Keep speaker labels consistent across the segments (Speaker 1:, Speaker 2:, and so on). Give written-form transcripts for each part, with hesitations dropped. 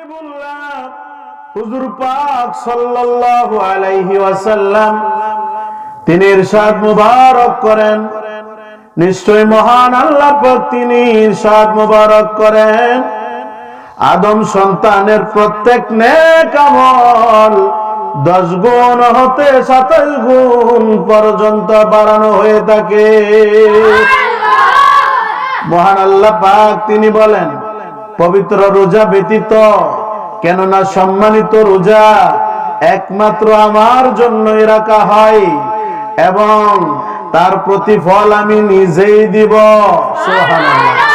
Speaker 1: হাবিবুল্লাহ হুজুর পাক সাল্লাল্লাহু আলাইহি ওয়াসাল্লাম তিনি ইরশাদ মুবারক করেন, নিশ্চয় মহান আল্লাহ পাক তিনি ইরশাদ মুবারক করেন, আদম সন্তানের প্রত্যেক নেক আমল 10 গুণ হতে 27 গুণ পর্যন্ত বাড়ানো হয়ে থাকে। মহান আল্লাহ পাক তিনি বলেন, পবিত্র রোজা ব্যতীত, কেননা সম্মানিত রোজা একমাত্র আমার জন্যই রাখা হয় এবং তার প্রতিফল আমি নিজেই দিব। সুবহানাল্লাহ।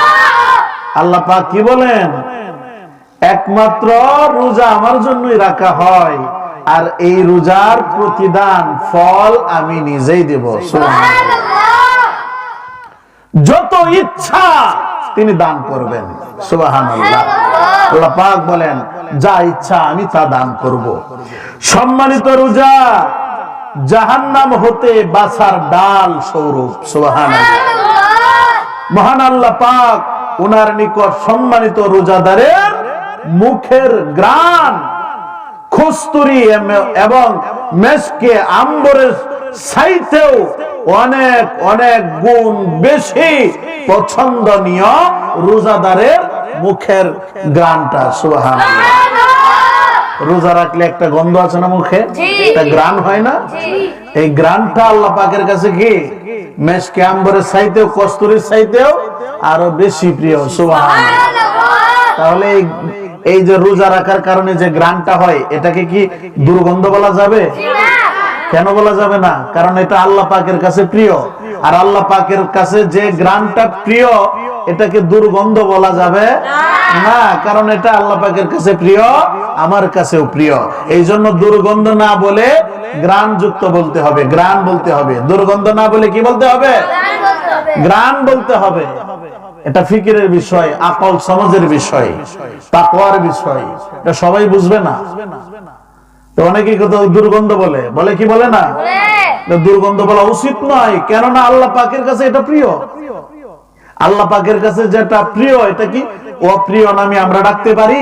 Speaker 1: আল্লাহ পাক কি বলেন? একমাত্র রোজা আমার জন্যই রাখা হয় আর এই রোজার প্রতিদান ফল আমি নিজেই দেব। সুবহানাল্লাহ। যত ইচ্ছা তিনি দান করবেন। সুবহানাল্লাহ। আল্লাহ পাক বলেন, যা ইচ্ছা আমি তা দান করব। সম্মানিত রোজা জাহান্নাম হতে বাঁচার ডাল স্বরূপ। সুবহানাল্লাহ। মহান আল্লাহ পাক ওনার নিকট সম্মানিত রোজাদারের মুখের ঘ্রাণ কস্তুরী এবং মেশকে আম্বরের চাইতেও অনেক অনেক গুণ বেশি পছন্দনীয় রোজাদারের মুখের ঘ্রাণটা। সুবহানাল্লাহ। রোজা রাখলে একটা গন্ধ আছে না মুখে, একটা ঘ্রাণ হয় না? এই ঘ্রাণটা আল্লাহ পাকের কাছে কি মেশকে আম্বরের চাইতেও কস্তুরীর চাইতেও আরো বেশি প্রিয়। সুবহানাল্লাহ। তাহলে এই যে রোজা রাখার কারণে যে ঘ্রাণটা হয় এটাকে কি দুর্গন্ধ বলা যাবে? কেন বলা যাবে না? কারণ এটা আল্লাহ পাকের কাছে প্রিয়, আর আল্লাহ পাকের কাছে যে ঘ্রাণটা প্রিয় এটাকে দুর্গন্ধ বলা যাবে না, কারণ এটা আল্লাহ পাকের কাছে প্রিয়, আমার কাছেও প্রিয়। এই জন্য দুর্গন্ধ না বলে ঘ্রাণ যুক্ত বলতে হবে, ঘ্রাণ বলতে হবে। দুর্গন্ধ না বলে কি বলতে হবে? ঘ্রাণ বলতে হবে। এটা ফিকিরের বিষয়, আকল সমাজের বিষয়, তাকওয়ার বিষয়। এটা সবাই বুঝবে না। তো অনেকেই কথা দুর্গন্ধ বলে, বলে কি বলে না? দুর্গন্ধ বলা উচিত নয়, কেননা আল্লাহ পাকের কাছে এটা প্রিয়। আল্লাহ পাকের কাছে যেটা প্রিয় এটা কি অপ্রিয় নামে আমরা ডাকতে পারি?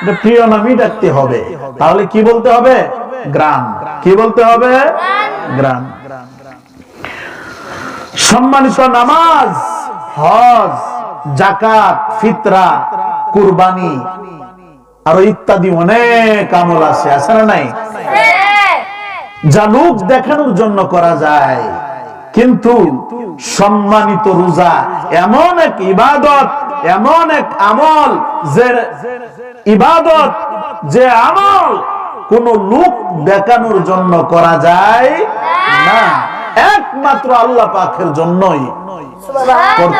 Speaker 1: এটা প্রিয় নামই ডাকতে হবে। তাহলে কি বলতে হবে? ঘ্রাণ। কি বলতে হবে? ঘ্রাণ। সম্মানিত নামাজ, হজ, যাকাত, ফিতরা, কুরবানি আরো ইত্যাদি অনেক আমল আছে, আছে না নাই? যা লোক দেখানোর জন্য করা যায়, কিন্তু সম্মানিত রোজা এমন এক ইবাদত, এমন এক আমল যে ইবাদত, যে আমল কোন লোক দেখানোর জন্য করা যায় না, একমাত্র আল্লাহ পাকের জন্যই করতে